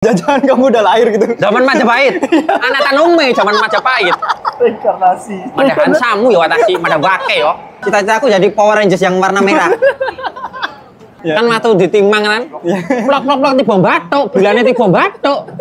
Jajan kamu udah lahir gitu. Zaman Majapahit. Anak tanume zaman Majapahit. Reinkarnasi. Ada Hansamu ya watashi, ada Bake yo. Cita-citaku jadi Power Rangers yang warna merah. Ya. Kan matu ditimang kan. Plok-plok di bom batuk, bilane di bom batuk.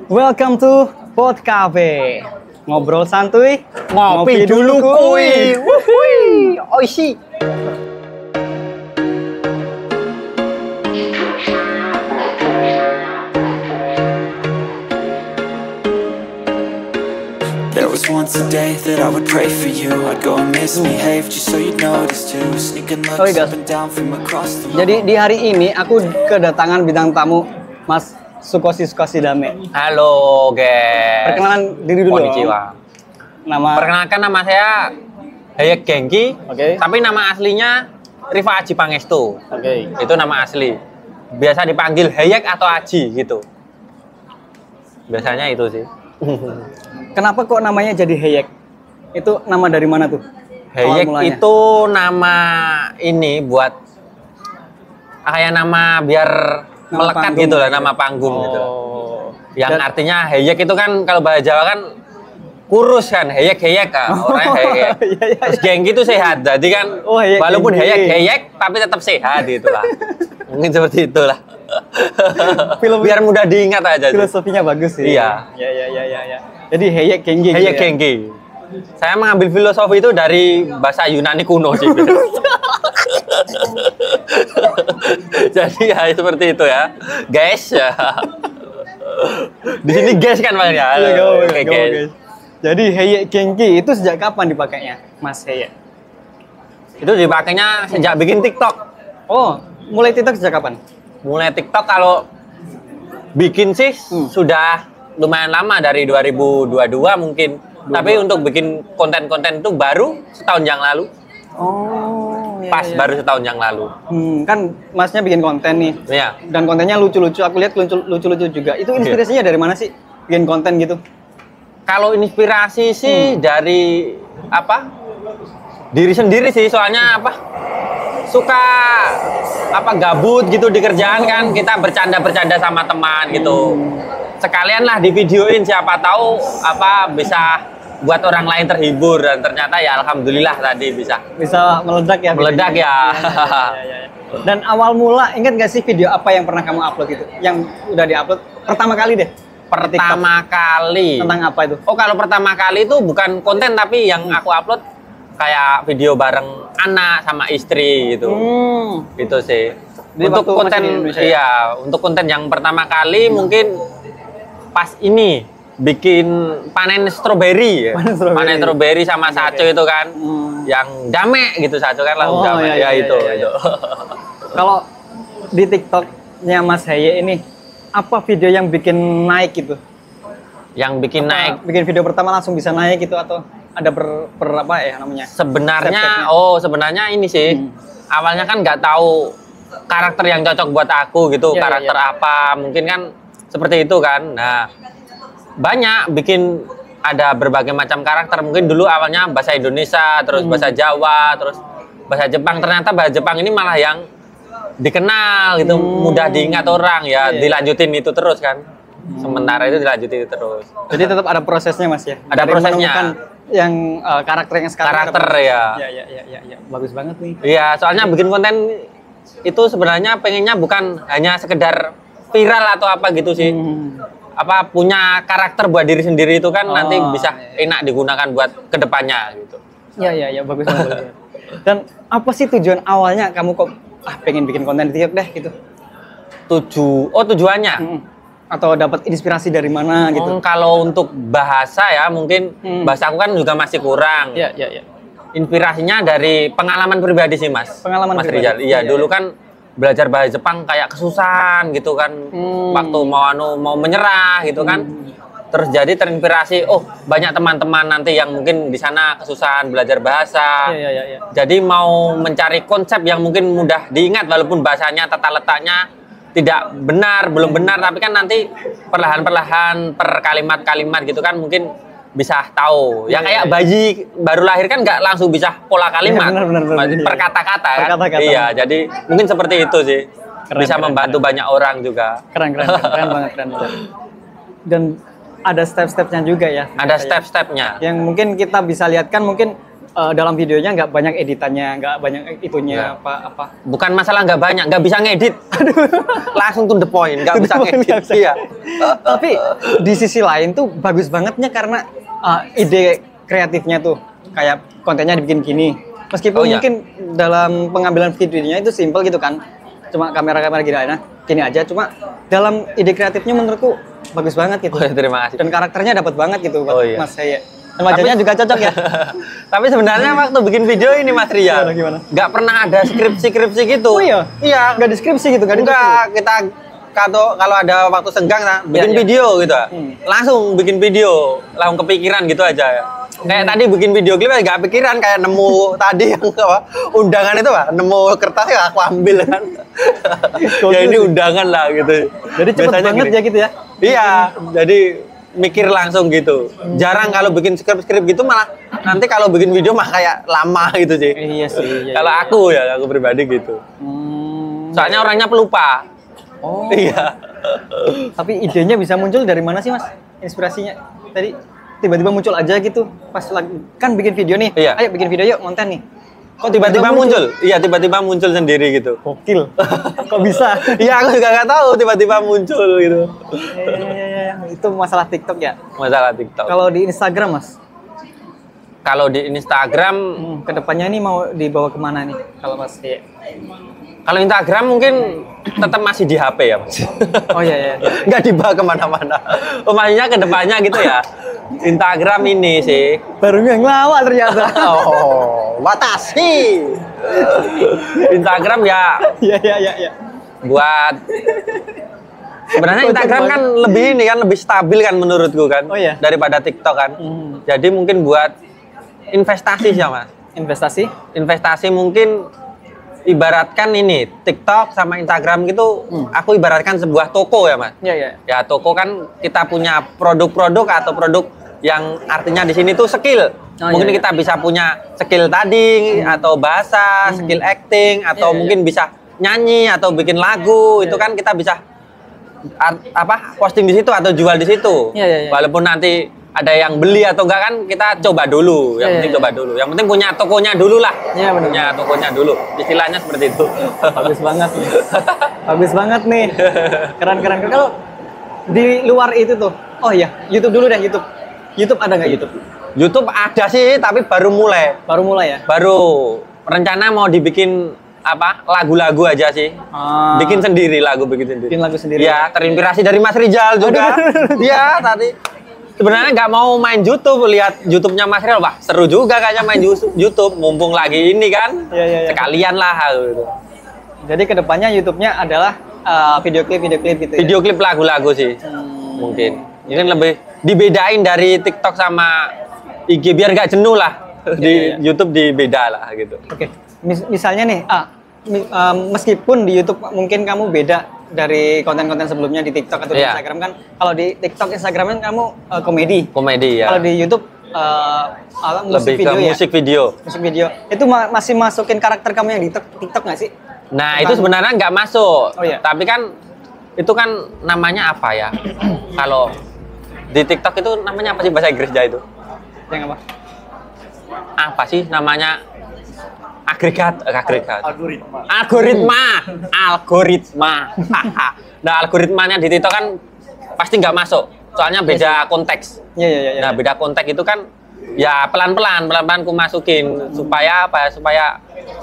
Welcome to Pod Cafe. Ngobrol santuy, Ngopi dulu kuy. Wuhui. Oishi. There was once a day that I would pray for you. I'd go and misbehave just so you'd notice too. Sneaking looks up and down from across the room. Jadi di hari ini aku kedatangan bintang tamu Mas Sukoshi Dame. Halo, guys. Perkenalan diri dulu. Konnichiwa. Perkenalkan nama saya Hayek Genki. Oke. Tapi nama aslinya Rifa Aji Pangestu. Oke. Itu nama asli. Biasa dipanggil Hayek atau Aji gitu. Biasanya itu sih. Kenapa kok namanya jadi Hayek? Itu nama dari mana tuh? Hayek itu nama ini buat kayak nama biar melekat gitu lah, nama panggung gitu. Yang artinya Hayek itu kan kalau bahasa Jawa kan kurus kan, Hayek kan, orangnya Hayek. Terus Genki itu sehat, jadi kan walaupun Hayek tapi tetap sehat gitulah. Mungkin seperti itulah. Biar mudah diingat aja. Filosofinya bagus sih. Iya. Ya. Jadi Hayek Genki. Hayek Genki. Saya mengambil filosofi itu dari bahasa Yunani kuno sih. Jadi ya seperti itu ya, guys. Ya. Di sini guys kan makanya. Oke, guys. Jadi Hayek Genki itu sejak kapan dipakainya, Mas Hayek? Itu dipakainya sejak bikin TikTok. Oh, mulai TikTok sejak kapan? Mulai TikTok kalau bikin sih sudah lumayan lama dari 2022 mungkin. Tapi untuk bikin konten-konten itu baru setahun yang lalu. Oh, pas baru setahun yang lalu. Kan Masnya bikin konten nih. Iya. Dan kontennya lucu-lucu. Aku lihat lucu-lucu juga. Itu inspirasinya dari mana sih bikin konten gitu? Kalau inspirasi sih dari apa? Diri sendiri sih. Soalnya apa? Suka apa gabut gitu di kerjaan kan, kita bercanda-bercanda sama teman gitu. Sekalian lah di videoin, siapa tahu apa bisa buat orang lain terhibur, dan ternyata ya alhamdulillah tadi bisa meledak ya. Meledak ya. Dan awal mula ingat nggak sih video apa yang pernah kamu upload gitu? Yang udah diupload pertama kali deh. Pertama kali. Tentang apa itu? Oh, kalau pertama kali itu bukan konten tapi yang aku upload kayak video bareng anak sama istri gitu. Itu sih. Untuk konten iya, untuk konten yang pertama kali mungkin pas ini bikin panen stroberi ya. Panen stroberi sama Saco itu kan. Yang dame gitu, Saco kan langsung dame. Iya, itu. Kalau di TikToknya Mas Hayek ini apa video yang bikin naik gitu? Yang bikin naik? Bikin video pertama langsung bisa naik gitu atau ada apa ya namanya? Sebenarnya ini sih. Awalnya kan nggak tahu karakter yang cocok buat aku gitu. Karakter apa? Mungkin kan seperti itu kan. Nah, banyak bikin ada berbagai macam karakter. Mungkin dulu awalnya bahasa Indonesia, terus bahasa Jawa, terus bahasa Jepang. Ternyata bahasa Jepang ini malah yang dikenal gitu, mudah diingat orang ya. Dilanjutin itu terus kan. Sementara itu dilanjutin terus. Jadi tetap ada prosesnya Mas ya. Ada prosesnya. Yang karakter yang sekarang. Karakter ya. Ya. Bagus banget nih. Iya, soalnya bikin konten itu sebenarnya pengennya bukan hanya sekedar viral atau apa gitu sih. Apa punya karakter buat diri sendiri itu kan nanti bisa enak digunakan buat kedepannya gitu. Iya, bagus banget. Dan apa sih tujuan awalnya kamu kok pengen bikin konten di TikTok deh gitu? Tujuannya? Atau dapat inspirasi dari mana gitu? Kalau untuk bahasa ya mungkin bahasa aku kan juga masih kurang. Iya. Inspirasinya dari pengalaman pribadi sih Mas. Pengalaman Mas pribadi. Rizal. Iya, dulu kan belajar bahasa Jepang kayak kesusahan gitu kan. Waktu mau menyerah gitu kan. Terus jadi terinspirasi, oh banyak teman-teman nanti yang mungkin di sana kesusahan belajar bahasa. Iya. Jadi mau mencari konsep yang mungkin mudah diingat walaupun bahasanya tata letaknya tidak benar, belum benar, tapi kan nanti perlahan-perlahan per kalimat-kalimat gitu kan mungkin bisa tahu. Yang kayak bayi baru lahir kan nggak langsung bisa pola kalimat, benar, per kata-kata kan. Kata-kata. Iya, jadi mungkin seperti itu sih. Bisa Keren, membantu banyak orang juga. Keren banget. Dan ada step-stepnya juga ya. Ada step-stepnya. Yang mungkin kita bisa lihat kan mungkin dalam videonya nggak banyak editannya, nggak banyak itunya apa. Bukan masalah nggak banyak, nggak bisa ngedit. Langsung to the point, nggak bisa ngedit. Iya. Tapi di sisi lain tuh bagus bangetnya karena ide kreatifnya tuh kayak kontennya dibikin gini. Meskipun mungkin dalam pengambilan videonya itu simple gitu kan. Cuma kamera-kamera gini aja. Cuma dalam ide kreatifnya menurutku bagus banget gitu. Terima kasih. Dan karakternya dapat banget gitu buat Mas Heye. Wajahnya juga cocok ya. Tapi sebenarnya waktu bikin video ini Mas Ria, nggak pernah ada skripsi gitu. Oh iya? Iya. Nggak deskripsi gitu? Enggak, kita kalau ada waktu senggang bikin video gitu. Langsung bikin video, langsung kepikiran gitu aja ya. Kayak tadi bikin video klip nggak pikiran, kayak nemu tadi yang undangan itu Pak, nemu kertas ya aku ambil kan. Ya ini undangan lah gitu. Jadi cepet banget ya gitu ya? Iya, jadi mikir langsung gitu. Jarang kalau bikin skrip gitu, malah nanti kalau bikin video mah kayak lama gitu sih. Iya sih. Kalau aku pribadi gitu. Soalnya orangnya pelupa. Oh. Iya. Tapi idenya bisa muncul dari mana sih Mas? Inspirasinya tadi tiba-tiba muncul aja gitu pas lagi kan bikin video nih. Iya. Ayo bikin video yuk, konten nih. Kok tiba-tiba muncul? Iya, tiba-tiba muncul sendiri gitu. Gokil. Kok bisa? Iya, aku juga nggak tahu tiba-tiba muncul gitu. Iya. Itu masalah TikTok ya? Masalah TikTok. Kalau di Instagram Mas? Kalau di Instagram, kedepannya ini mau dibawa kemana nih kalau Mas? Iya. Kalau Instagram mungkin tetap masih di HP ya Mas. Oh iya. Nggak dibawa kemana-mana. Maksudnya kedepannya gitu ya. Instagram ini sih. Baru ngelawak ternyata. Oh, batasi. Instagram ya. Iya. Buat sebenarnya Instagram kan lebih stabil kan menurutku kan. Oh, iya? Daripada TikTok kan. Jadi mungkin buat investasi sih Mas. Investasi mungkin ibaratkan ini TikTok sama Instagram gitu, aku ibaratkan sebuah toko ya Mas. Iya. Ya toko kan kita punya produk-produk atau produk yang artinya di sini tuh skill. Mungkin kita bisa punya skill tadi atau bahasa, skill acting atau mungkin bisa nyanyi atau bikin lagu. Itu kan kita bisa posting di situ atau jual di situ. Iya. Walaupun nanti ada yang beli atau enggak kan kita coba dulu. Yang penting coba dulu. Yang penting punya tokonya dulu lah. Iya benar. Punya tokonya dulu. Istilahnya seperti itu. Bagus banget nih. Bagus banget nih. Keren. Kalau di luar itu tuh, oh iya, YouTube dulu deh, YouTube ada nggak YouTube? YouTube ada sih, tapi baru mulai. Baru mulai ya? Baru rencana mau dibikin lagu-lagu aja sih. Bikin sendiri lagu, Bikin lagu sendiri. Ya, terinspirasi dari Mas Rizal juga. Iya, tadi. Sebenarnya nggak mau main YouTube, lihat YouTube-nya Mas Rizal, wah seru juga kayaknya main YouTube, mumpung lagi ini kan. Iya. Sekalian lah gitu. Jadi kedepannya YouTube-nya adalah video klip gitu ya? Video klip lagu-lagu sih. Mungkin. Ini lebih dibedain dari TikTok sama IG biar nggak jenuh lah. Di YouTube dibeda lah gitu. Oke. Misalnya nih, meskipun di YouTube mungkin kamu beda dari konten-konten sebelumnya di TikTok atau di Instagram kan. Kalau di TikTok, Instagram kan kamu komedi ya. Kalau di YouTube musik video. Itu masih masukin karakter kamu yang di TikTok nggak sih? Nah, itu sebenarnya nggak masuk. Oh, iya. Tapi kan itu kan namanya apa ya? Kalau di TikTok itu namanya apa sih bahasa Inggrisnya itu? Yang apa? Apa sih namanya? Agregat. Algoritma. Nah, algoritmanya di TikTok kan pasti nggak masuk. Soalnya beda konteks. Iya. Nah, beda konteks itu kan ya pelan-pelan ku masukin supaya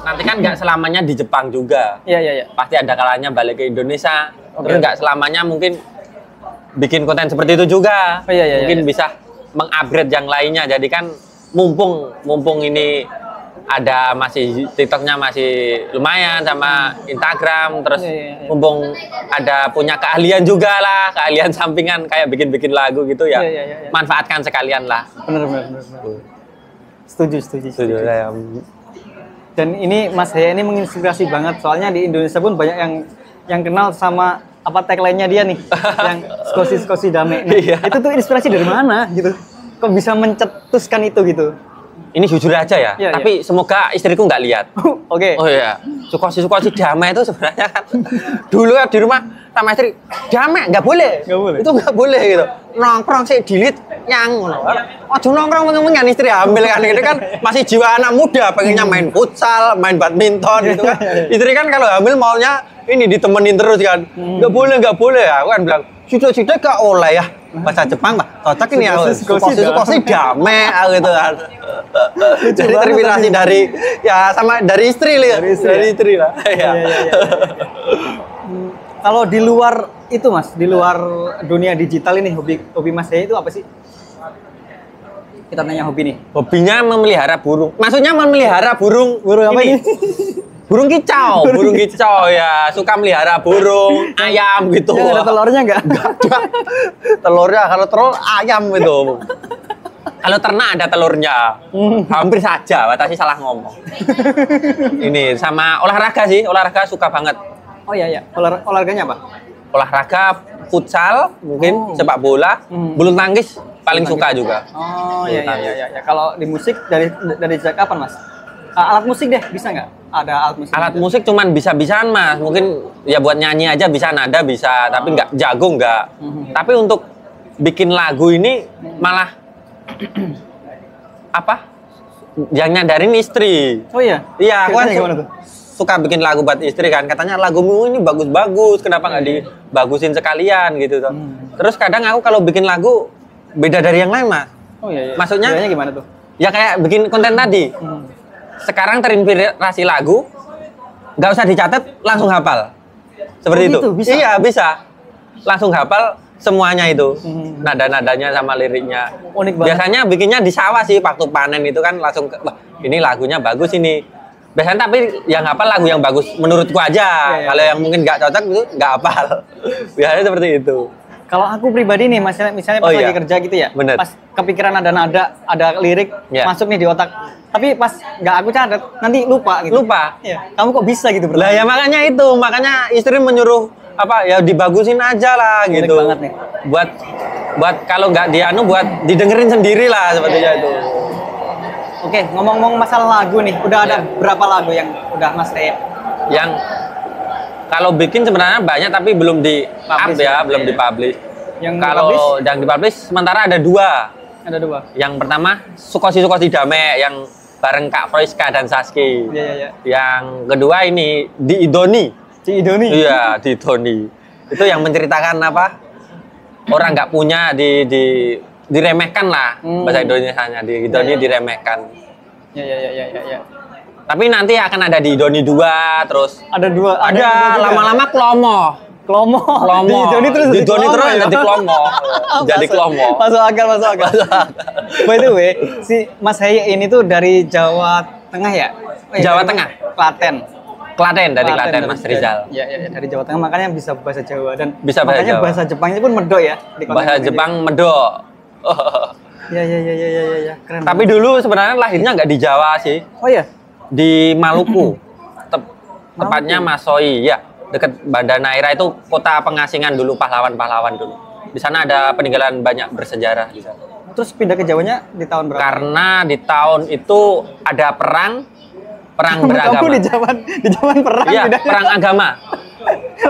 nanti kan nggak selamanya di Jepang juga. Iya. Pasti ada kalanya balik ke Indonesia. Terus nggak selamanya mungkin bikin konten seperti itu juga. Iya. Mungkin bisa mengupgrade yang lainnya. Jadi kan mumpung ini ada masih TikToknya masih lumayan sama Instagram, terus mumpung ada punya keahlian juga lah, keahlian sampingan kayak bikin lagu gitu ya, manfaatkan sekalian lah. Bener. Setuju. Ya. Dan ini Mas Heya ini menginspirasi banget, soalnya di Indonesia pun banyak yang kenal sama apa tagline-nya dia nih, yang skosi damai. Nah, itu tuh inspirasi dari mana gitu? Kok bisa mencetuskan itu gitu? Ini jujur aja ya, tapi semoga istriku nggak lihat. Oke. Oh iya, sukosi damai itu sebenarnya kan dulu ya di rumah sama istri damai nggak boleh. Itu nggak boleh gitu. Nongkrong sih delete yang ojo nongkrong dengan istri hamil kan, itu kan masih jiwa anak muda, pengennya main futsal, main badminton gitu kan. Istri kan kalau hamil maunya ini ditemenin terus kan. Nggak boleh. Aku kan bilang sudah gak oleh ya. Bahasa Jepang Pak, cocok ini ya. Sukosi damai gitu kan. Jadi terinspirasi dari istri lah. Dari istri lah. Iya. Kalau di luar itu Mas, di luar dunia digital ini hobi Mas Heya itu apa sih? Kita tanya hobi nih. Hobinya memelihara burung. Maksudnya memelihara burung apa ini? Burung kicau ya, suka melihara burung, ayam gitu. Ya, ada telurnya nggak? Nggak. Telurnya kalau telur ayam gitu. Kalau ternak ada telurnya. Hampir saja, Watasi salah ngomong. Ini sama olahraga sih, olahraga suka banget. Oh iya. Olahraganya apa? Olahraga futsal, mungkin sepak bola, bulu tangkis paling suka juga. Oh iya. Kalau di musik dari sejak kapan Mas? Alat musik deh, bisa nggak? Ada alat musik? Alat musik cuman bisa-bisaan Mas, mungkin ya buat nyanyi aja bisa, nada bisa, tapi nggak jago nggak. Tapi untuk bikin lagu ini malah apa? Yang nyadarin istri. Oh iya? Iya, aku kan suka bikin lagu buat istri kan, katanya lagumu ini bagus-bagus, kenapa nggak dibagusin sekalian gitu tuh. Terus kadang aku kalau bikin lagu beda dari yang lain Mas. Oh iya. Maksudnya gimana tuh? Ya kayak bikin konten tadi. Sekarang terinspirasi lagu, nggak usah dicatat, langsung hafal. Seperti itu. Bisa? Iya, bisa. Langsung hafal semuanya itu. Nada-nadanya sama liriknya. Unik banget. Biasanya bikinnya di sawah sih, waktu panen itu kan langsung, wah ini lagunya bagus ini. Biasanya tapi yang hafal lagu yang bagus menurutku aja. Kalau yang mungkin nggak cocok itu nggak hafal. Biasanya seperti itu. Kalau aku pribadi nih, misalnya pas lagi kerja gitu ya, bener. Pas kepikiran ada nada, ada lirik masuk nih di otak, tapi pas nggak aku catat, nanti lupa gitu. Lupa? Iya. Kamu kok bisa gitu? Lah ya makanya istri menyuruh apa ya dibagusin aja lah unik gitu. Banget nih. Buat kalau nggak buat didengerin sendiri lah sepertinya itu. Oke, ngomong-ngomong masalah lagu nih, udah ada berapa lagu yang udah Mas Heya? Yang kalau bikin sebenarnya banyak tapi belum di-up ya, belum dipublish. Kalau yang dipublish sementara ada dua. Ada dua. Yang pertama Sukosi Damai yang bareng Kak Froiska dan Saski. Iya. Yang kedua ini di Idoni. Iya, di Idoni. Itu yang menceritakan apa? Orang nggak punya diremehkan lah bahasa Indonesianya, di Idoni diremehkan. Iya. Tapi nanti akan ada di Idoni 2 terus. Ada dua. Ada lama-lama Klomo. Di Idoni terus jadi Klomo. Jadi Klomo. Masuk akal. By the way, si Mas Heya ini tuh dari Jawa Tengah ya? Jawa Tengah. Klaten dari Klaten Mas Rizal. Iya, dari Jawa Tengah, makanya bisa bahasa Jawa dan bisa bahasa Jawa. Bahasa Jepangnya pun medok ya. Bahasa Jepang medok. Iya, keren. Tapi dulu sebenarnya lahirnya nggak di Jawa sih. Oh iya? Di Maluku. Tepatnya Masoi, ya. Dekat Banda Neira itu kota pengasingan dulu, pahlawan-pahlawan dulu. Di sana ada peninggalan banyak bersejarah di sana. Terus pindah ke Jawanya di tahun berapa? Karena di tahun itu ada perang beragama. Kamu di zaman perang? Iya, perang agama.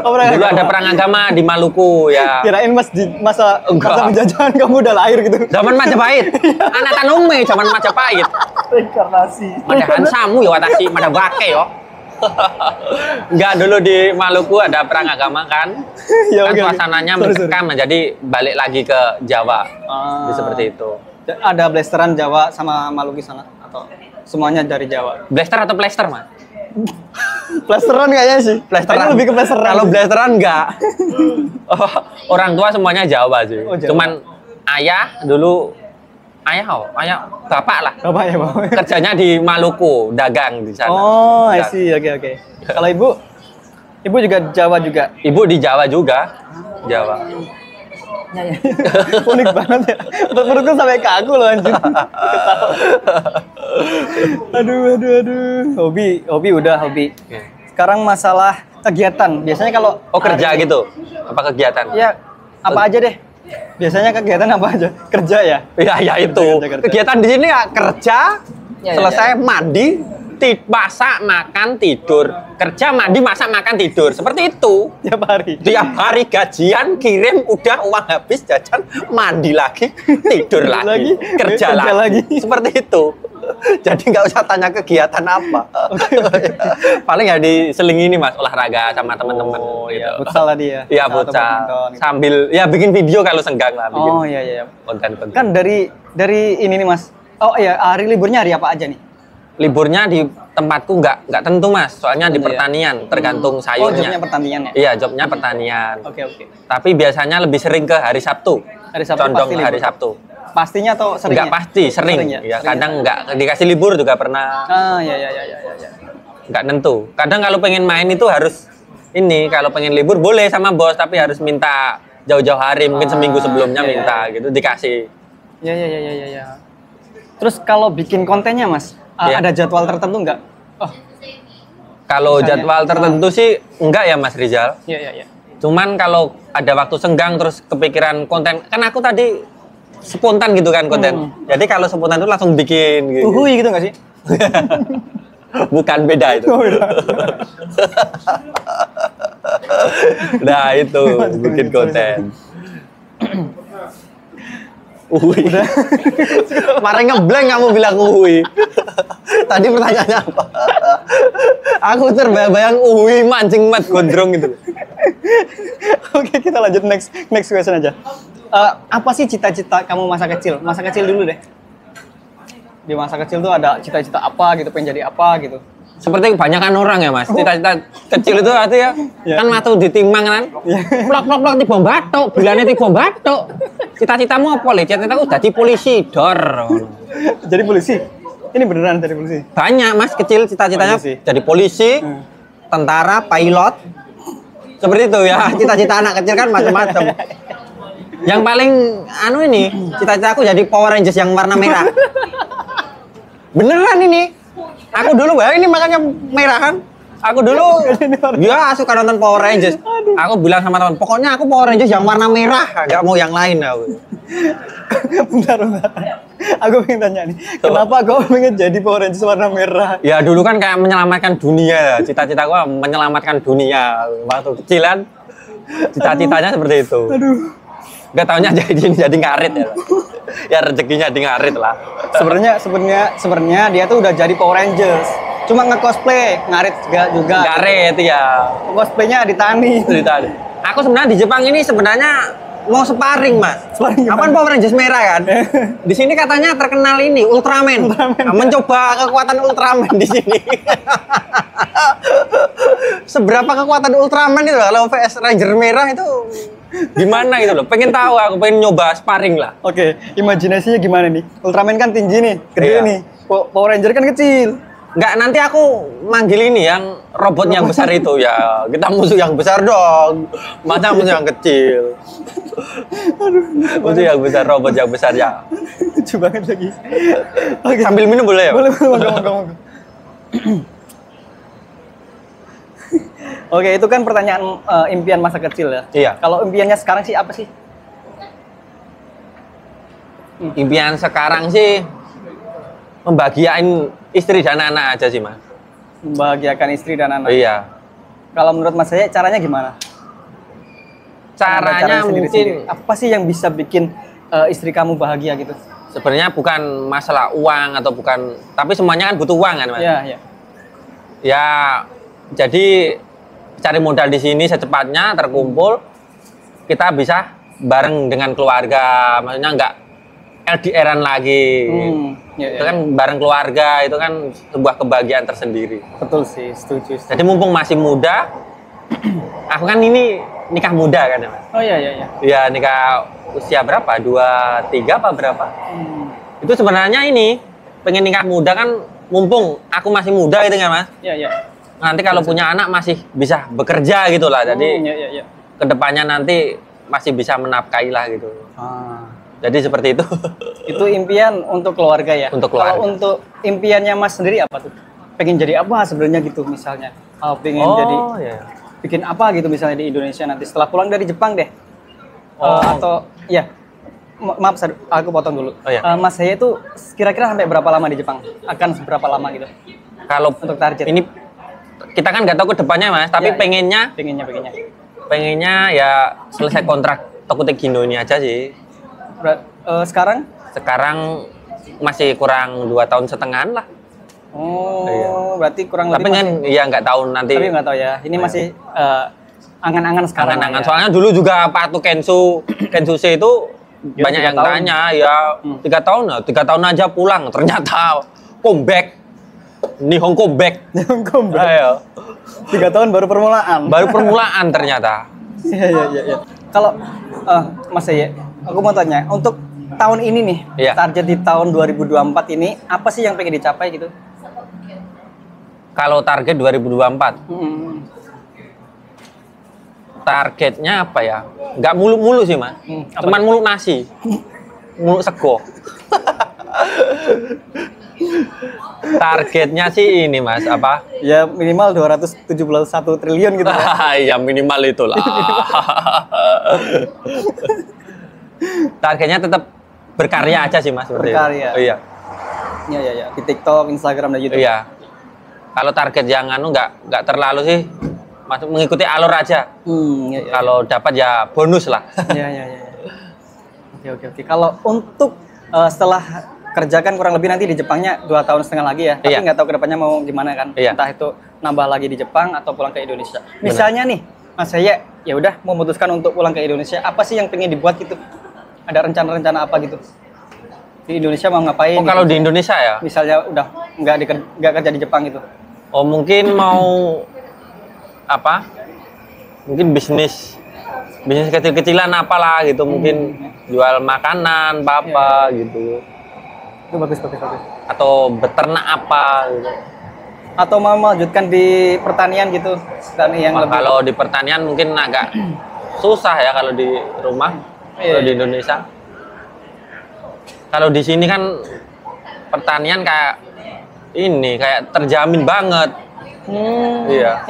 Dulu ada perang agama di Maluku ya. Kirain Mas di masa penjajahan kamu udah lahir gitu. Zaman Majapahit. Anak Tanume zaman Majapahit. Reinkarnasi. Madahan samu ya Watashi, Madabake yo. Enggak, dulu di Maluku ada perang agama kan. Kan suasananya mencekam, jadi balik lagi ke Jawa. Seperti itu. Ada blasteran Jawa sama Maluku sana atau semuanya dari Jawa? Blaster atau plaster, Mas? Blasteran kayaknya sih. Blasteran lebih ke blasteran. Kalau blasteran enggak. Orang tua semuanya Jawa sih. Oh, Jawa. Cuman ayah dulu ayah bapak lah. Bapak ya, Bapak. Kerjanya di Maluku, dagang di sana. Oh, I see. Oke. Kalau Ibu juga Jawa juga? Ibu di Jawa juga. Jawa. Ya. Unik banget ya. Menurutku sampai kaku loh anjir. Aduh. Hobi udah hobi. Sekarang masalah kegiatan. Biasanya kalau kerja gitu. Apa kegiatan? Ya, apa aja deh. Biasanya kegiatan apa aja? Kerja ya? Ya itu. Kerja. Kegiatan di sini ya kerja, selesai mandi, masak, makan, tidur. Kerja, mandi, masak, makan, tidur. Seperti itu. Tiap hari gajian, kirim, udah uang habis, jajan, mandi lagi, tidur lagi, kerja lagi. Seperti itu. Jadi nggak usah tanya kegiatan apa. Paling ya diselingi ini Mas, olahraga sama teman-teman. Iya, futsal tadi ya. Iya, futsal. Sambil ya bikin video kalau senggang lah. Iya. Konten-konten. Kan dari ini nih Mas. Oh iya, hari liburnya hari apa aja nih? Liburnya di tempatku nggak tentu Mas, soalnya di pertanian, tergantung sayurnya. Oh, jobnya pertanian ya? Iya, jobnya pertanian. Oke. Tapi biasanya lebih sering ke hari Sabtu. Condong pasti hari libur. Sabtu. Pastinya atau seringnya? Nggak pasti, sering. Ya, kadang nggak dikasih libur juga pernah. Iya. Nggak tentu. Kadang kalau pengen main itu harus kalau pengen libur boleh sama bos, tapi harus minta jauh-jauh hari, mungkin seminggu sebelumnya minta gitu, dikasih. Iya. Terus kalau bikin kontennya Mas, ada jadwal tertentu nggak? Kalau jadwal tertentu sih enggak ya Mas Rizal. Iya. Cuman kalau ada waktu senggang terus kepikiran konten, kan aku tadi spontan gitu kan konten. Jadi kalau spontan itu langsung bikin gitu. Uhuy gitu nggak sih? Bukan, beda itu. Nah itu bikin konten. Uhui. Kemarin ngeblank kamu bilang uhui. Tadi pertanyaannya apa? Aku terbayang uhui mancing mat gondrong gitu. Oke, kita lanjut next question aja. Apa sih cita-cita kamu masa kecil? Masa kecil dulu deh. Di masa kecil tuh ada cita-cita apa gitu, pengen jadi apa gitu. Seperti kebanyakan orang ya Mas, cita-cita kecil itu artinya kan waktu ditimang kan, plok tiba batuk, bilangnya tiba batuk. Cita-citamu apa Le? Cita-citaku jadi polisi, dor. Jadi polisi? Ini beneran jadi polisi? Banyak Mas, kecil cita-citanya jadi polisi, tentara, pilot. Seperti itu ya, cita-cita anak kecil kan macam-macam. Yang paling cita-citaku jadi Power Rangers yang warna merah. Beneran ini. Aku dulu ini makanya merah kan. Aku dulu suka nonton Power Rangers. Aku bilang sama teman, pokoknya aku Power Rangers yang warna merah, nggak mau yang lain aku. Bentar. Aku pengen tanya nih, kenapa kau pengen jadi Power Rangers warna merah? Ya dulu kan kayak menyelamatkan dunia. Cita-cita gua menyelamatkan dunia. Waktu kecilan cita-citanya seperti itu. Gak taunya jadi ngarit ya. Ya rezekinya di ngarit lah. Sebenarnya dia tuh udah jadi Power Rangers. Cuma nge-cosplay, ngarit juga. Ngarit ya. Cosplaynya di Tani. Aku sebenarnya di Jepang ini mau sparring Mas. Apaan Power Rangers merah kan? Di sini katanya terkenal ini Ultraman. Mencoba kekuatan Ultraman di sini. Seberapa kekuatan Ultraman itu kalau VS Ranger merah itu gimana gitu loh? Pengen tahu, aku pengen nyoba sparring lah. Oke, imajinasinya gimana nih? Ultraman kan tinggi nih, gede nih. Power Ranger kan kecil. Enggak, nanti aku manggil ini yang robot yang besar itu ya. Kita musuh yang besar dong. Masa musuh yang kecil. Musuh yang besar, robot yang besar ya. Lucu banget lagi. Oke. Sambil minum boleh ya? Boleh, monggo. Oke, itu kan pertanyaan impian masa kecil ya. Iya. Kalau impiannya sekarang sih apa sih? Impian sekarang sih membahagiain istri dan anak aja sih Mas. Membahagiakan istri dan anak. Iya. Kalau menurut Mas saya caranya gimana? Caranya mungkin apa sih yang bisa bikin istri kamu bahagia gitu? Sebenarnya bukan masalah uang atau bukan, tapi semuanya kan butuh uang kan Mas. Iya. Ya, jadi cari modal di sini secepatnya terkumpul, kita bisa bareng dengan keluarga, maksudnya nggak LDR-an lagi. Itu kan bareng keluarga, itu kan sebuah kebahagiaan tersendiri. Betul sih, setuju. Jadi mumpung masih muda, aku kan ini nikah muda kan ya Mas? Oh iya. Iya, nikah usia berapa? 23 apa berapa? Itu sebenarnya ini pengen nikah muda kan, mumpung aku masih muda gitu kan Mas. Iya, iya. Nanti kalau punya anak masih bisa bekerja gitu lah. Jadi iya. kedepannya nanti masih bisa menafkahi lah gitu. Jadi seperti itu. Itu impian untuk keluarga ya? Untuk keluarga. Kalau untuk impiannya Mas sendiri apa tuh? Pengen jadi apa sebenarnya gitu misalnya? Pengen jadi bikin apa gitu misalnya di Indonesia nanti setelah pulang dari Jepang deh? Atau ya, maaf aku potong dulu. Mas saya itu kira-kira sampai berapa lama di Jepang? Akan seberapa lama gitu? Kalau untuk target ini kita kan nggak tahu ke depannya Mas, tapi pengennya ya selesai kontrak Tokuteki-no ini aja sih. Sekarang masih kurang 2 tahun setengahan lah. Berarti kurang tapi lebih. Tapi kan ya nggak tahu nanti. Tapi nggak tahu ya. Ini masih angan-angan sekarang. Angan-angan. Ya. Soalnya dulu juga Pak Kensuke itu banyak yang tanya ya 3 tahun, 3 tahun aja pulang. Ternyata comeback. Nihon comeback. Nihon comeback. Ayo. 3 tahun baru permulaan. Baru permulaan ternyata. Iya. Kalau Mas ya, aku mau tanya, untuk tahun ini nih, target di tahun 2024 ini apa sih yang pengen dicapai gitu? Kalau target 2024, targetnya apa ya? Nggak mulu-mulu sih Mas, cuman mulu nasi, mulu sego. Targetnya sih ini Mas, apa? Ya minimal 271 triliun gitu ya. Ya minimal itulah. Targetnya tetap berkarya aja sih Mas. Berkarya. Iya. Iya. Di TikTok, Instagram, dan YouTube. Iya. Kalau target yang nggak terlalu sih, Mas mengikuti alur aja. Kalau dapat ya bonus lah. Iya. Oke. Kalau untuk setelah kerjakan kurang lebih nanti di Jepangnya 2,5 tahun lagi ya. Tapi nggak tahu kedepannya mau gimana kan. Entah itu nambah lagi di Jepang atau pulang ke Indonesia. Misalnya nih, Mas saya ya udah memutuskan untuk pulang ke Indonesia. Apa sih yang pengen dibuat gitu? Ada rencana-rencana apa gitu? Di Indonesia mau ngapain? Kalau di Indonesia ya? Misalnya udah nggak kerja di Jepang gitu. Mungkin mau apa? Mungkin bisnis kecil-kecilan apalah gitu. Mungkin jual makanan, apa gitu. Itu bagus. Atau beternak apa gitu. Atau mau melanjutkan di pertanian gitu. Kalau di pertanian mungkin agak susah ya kalau di rumah. Kalau di Indonesia. Kalau di sini kan pertanian kayak terjamin banget. Iya.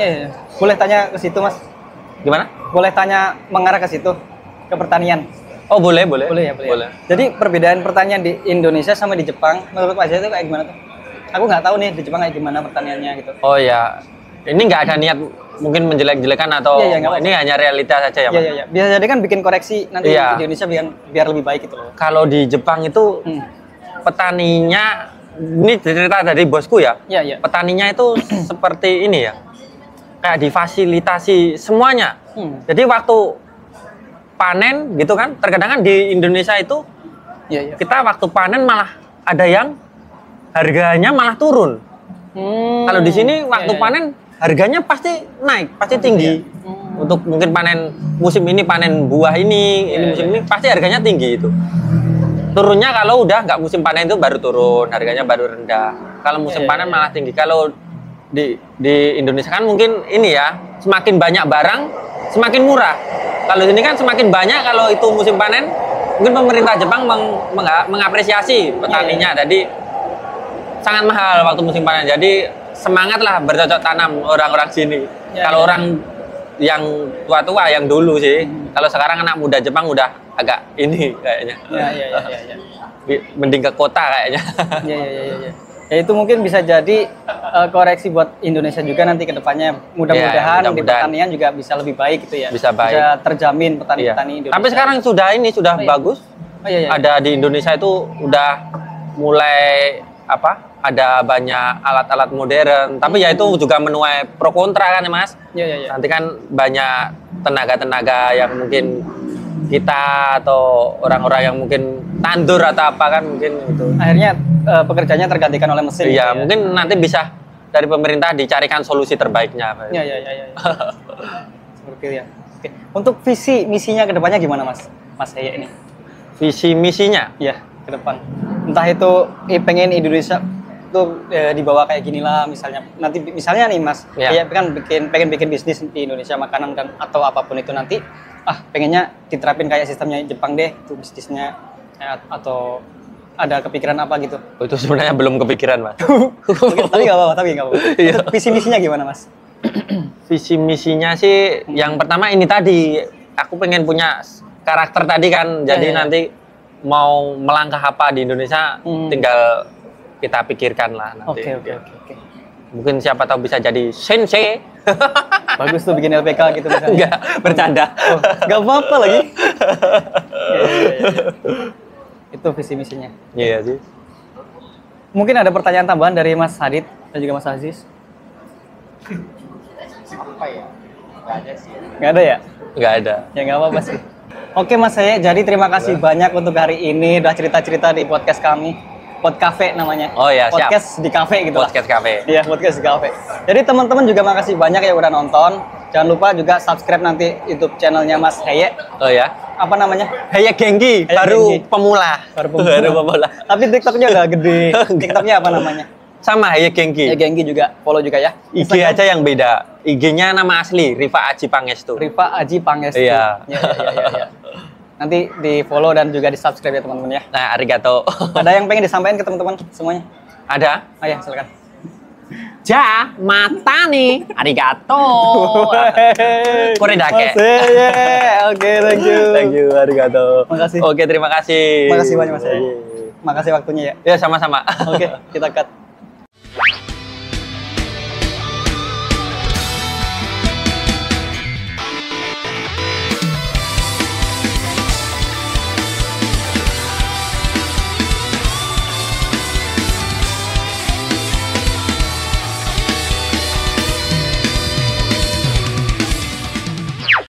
Boleh tanya ke situ Mas? Gimana? Boleh tanya mengarah ke situ, ke pertanian. Oh boleh. Boleh. Jadi perbedaan pertanian di Indonesia sama di Jepang, menurut Mas itu kayak gimana tuh? Aku nggak tahu nih di Jepang kayak gimana pertaniannya gitu. Oh ya, ini nggak ada niat mungkin menjelek-jelekan atau ini hanya realitas saja ya Mas? Iya. Bisa jadi kan bikin koreksi nanti di Indonesia biar lebih baik gitu loh. Kalau di Jepang itu petaninya, ini cerita dari bosku ya. Iya. Petaninya itu seperti ini ya, kayak difasilitasi semuanya. Jadi waktu panen gitu kan, terkadang kan di Indonesia itu kita waktu panen malah ada yang harganya malah turun. Kalau di sini waktu panen harganya pasti naik, pasti tinggi. Untuk mungkin panen musim ini panen buah ini musim ini pasti harganya tinggi itu. Turunnya kalau udah nggak musim panen itu baru turun, harganya baru rendah. Kalau musim panen malah tinggi. Kalau di Indonesia kan mungkin ini ya, semakin banyak barang semakin murah. Kalau sini kan semakin banyak, kalau itu musim panen mungkin pemerintah Jepang mengapresiasi petaninya. Jadi sangat mahal waktu musim panen. Jadi semangatlah bercocok tanam orang-orang sini. Kalau orang yang tua-tua yang dulu sih. Kalau sekarang anak muda Jepang udah agak ini kayaknya. Mending ke kota kayaknya. Iya. Ya itu mungkin bisa jadi koreksi buat Indonesia juga nanti ke depannya. Mudah-mudahan di pertanian juga bisa lebih baik gitu ya. Bisa terjamin petani-petani Indonesia. Tapi sekarang sudah bagus. Ada di Indonesia itu udah mulai ada banyak alat-alat modern, tapi ya itu juga menuai pro kontra kan ya Mas. Nanti kan banyak tenaga-tenaga yang mungkin kita atau orang-orang yang mungkin tandur atau apa kan mungkin itu. Akhirnya pekerjaannya tergantikan oleh mesin. Iya, mungkin nanti bisa dari pemerintah dicarikan solusi terbaiknya. Iya. Seperti ya. Oke. Untuk visi misinya ke depannya gimana Mas? Mas Heye ini. Visi misinya? Iya. ke depan. Entah itu pengen Indonesia tuh dibawa kayak gini lah misalnya. Nanti misalnya nih Mas, kayak kan pengen bikin bisnis di Indonesia makanan dan atau apapun itu nanti pengennya diterapin kayak sistemnya Jepang deh itu bisnisnya atau ada kepikiran apa gitu? Itu sebenarnya belum kepikiran Mas. Tapi nggak apa-apa. Visi misinya gimana Mas? Visi misinya sih yang pertama ini tadi aku pengen punya karakter tadi kan, jadi nanti mau melangkah apa di Indonesia tinggal kita pikirkan lah nanti. Oke. Mungkin siapa tahu bisa jadi sensei. Bagus tuh bikin LPK gitu misalnya. Enggak, bercanda. Enggak apa-apa lagi. Itu visi misinya. Iya sih. Mungkin ada pertanyaan tambahan dari Mas Hadid dan juga Mas Aziz. Apa ya? Nggak ada sih. Nggak ada ya? Nggak ada. Ya nggak apa-apa sih. Oke Mas Haye, jadi terima kasih banyak untuk hari ini udah cerita-cerita di podcast kami. Pod Cafe namanya. Oh ya, siap. Podcast di cafe gitu. Podcast cafe. Iya, podcast di cafe. Jadi teman-teman juga makasih banyak yang udah nonton. Jangan lupa juga subscribe nanti YouTube channelnya Mas Haye. Oh ya. Apa namanya? Haye Genki, baru pemula. Baru pemula. Tapi TikToknya udah gede. TikToknya apa namanya? Sama Haye Genki. Haye Genki juga, follow juga ya. IG aja yang beda. IG-nya nama asli Rifa Aji Pangestu. Rifa Aji Pangestu. Iya. Iya. Nanti di follow dan juga di subscribe ya teman-teman ya. Nah, arigato. Ada yang pengen disampaikan ke teman-teman semuanya? Ada? Ya, silakan. Ja, mata nih. Arigato. Koredake. Oke, thank you. Thank you, arigato. Makasih. Oke, terima kasih. Makasih banyak Mas. Makasih waktunya ya. Ya, sama-sama. Oke, kita cut.